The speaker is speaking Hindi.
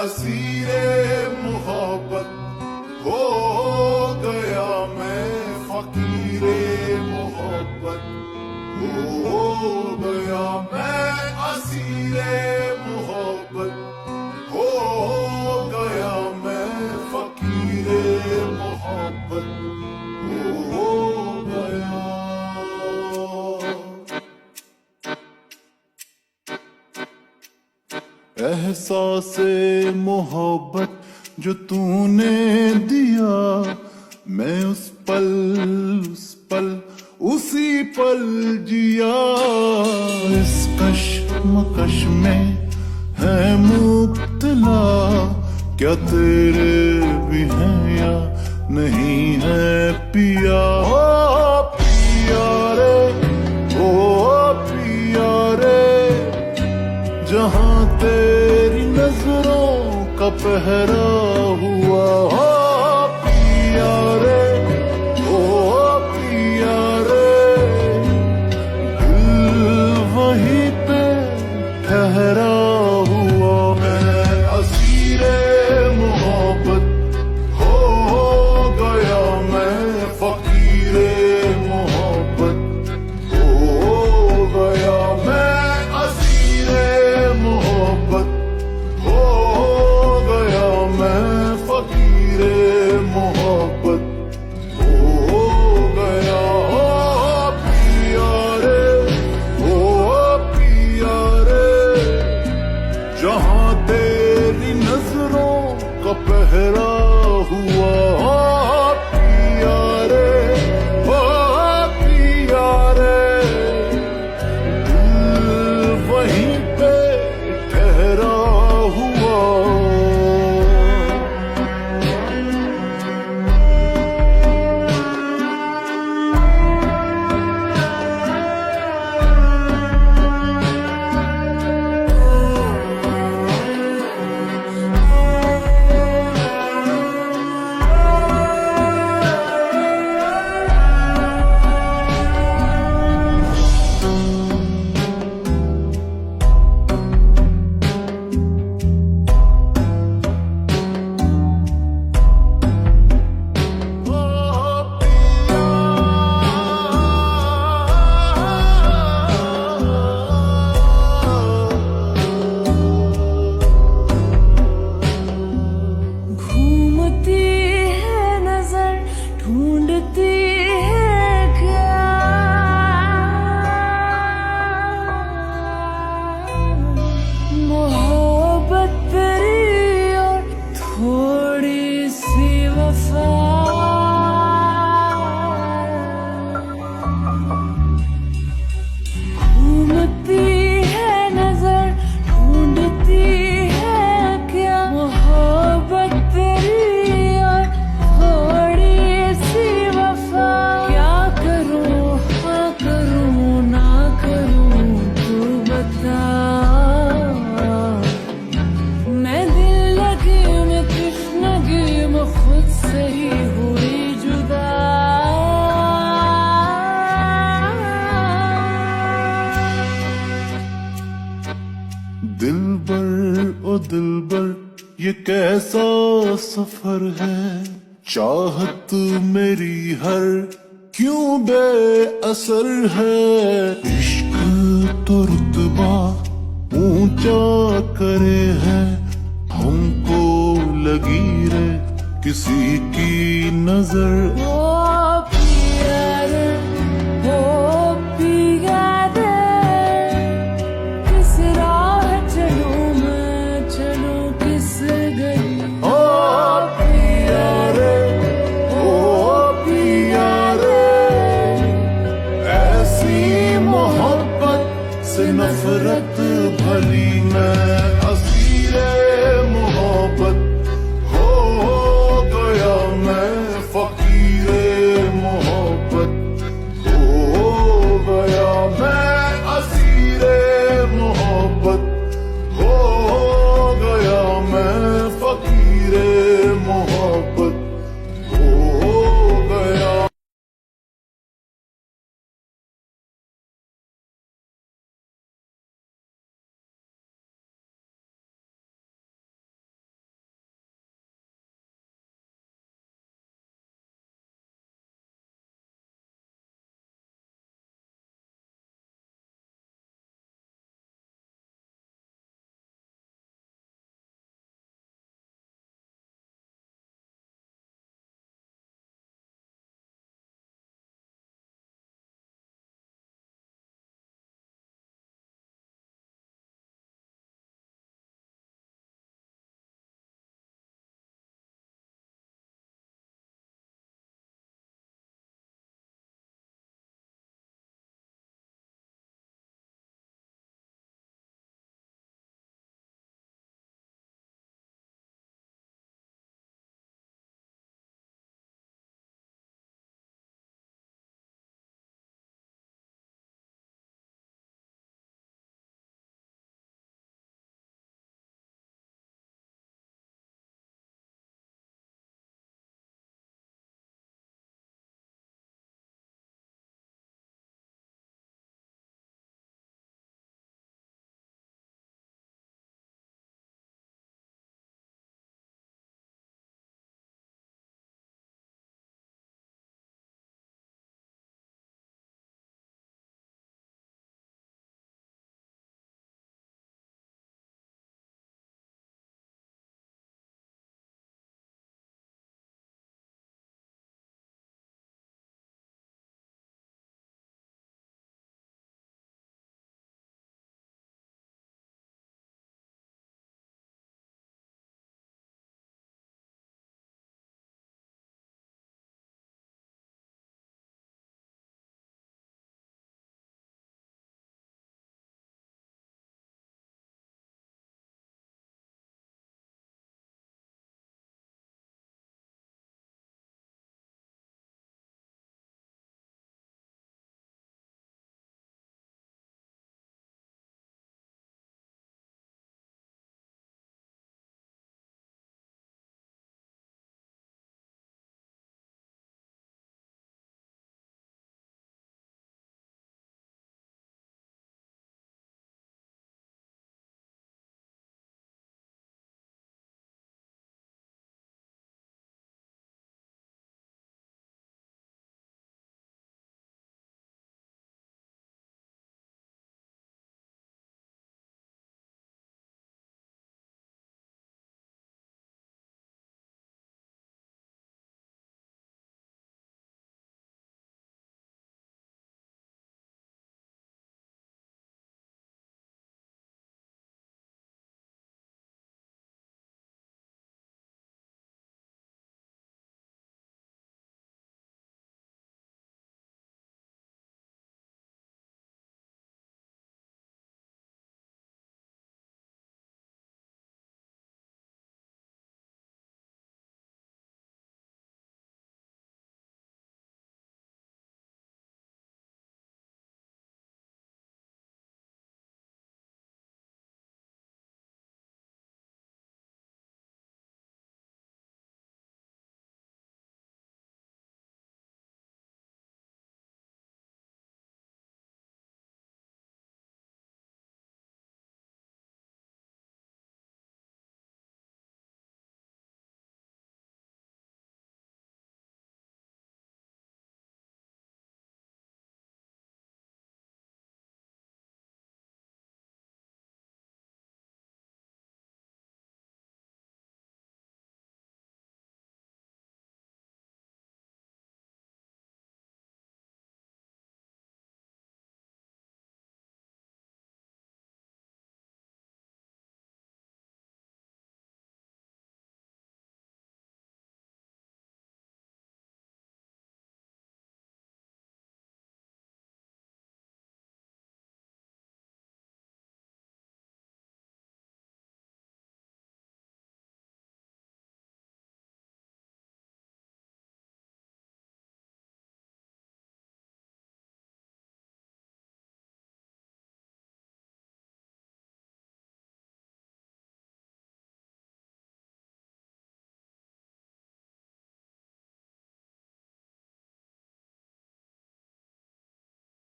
असीरे मोहब्बत हो गया, मैं फकीरे मोहब्बत हो गया, मैं असीरे मोहब्बत हो गया, मैं फकीरे मोहब्बत हो गया। एहसासे मोहब्बत जो तूने दिया, मैं उस पल उसी पल जिया। इस कश्मकश में है मुब्तला, क्या तेरे भी हैं या नहीं है पिया। ओ पिया रे, ओ पिया रे, जहां तेरी नजरों का पहरा हुआ। हो पिया रे, ओ पिया रे, दिल वहीं पे ठहरा हुआ। मैं असीरे मोहब्बत हो गया, मैं फकीरे मोहब्बत हो गया, मैं असीरे मोहब्बत हो गया, मैं फकीरे मोहब्बत हो गया। ओ पिया रे, ओ पिया रे, जहां तेरी नजरों का पहरा हुआ। ओ पिया रे, ओ पिया रे, दिल वहीं पे ठहरा हुआ। घूमती है नजर, ढूंढती है क्या मोहब्बत तेरी और थोड़ी सी वफा। घूमती है नजर, ढूंढती है क्या मोहब्बत तेरी और थोड़ी सी वफा। क्या करूं, हाँ करूं ना करूं, तू बता। मैं दिल लगी मैं कृष्णगी, मैं खुद से ही हुई जुदा। दिलबर ओ दिलबर, ये कैसा सफर है। चाहत मेरी हर क्यों बेअसर है। इश्क तो रुतबा ऊंचा करे है, हमको लगी रे किसी की नजर। ओ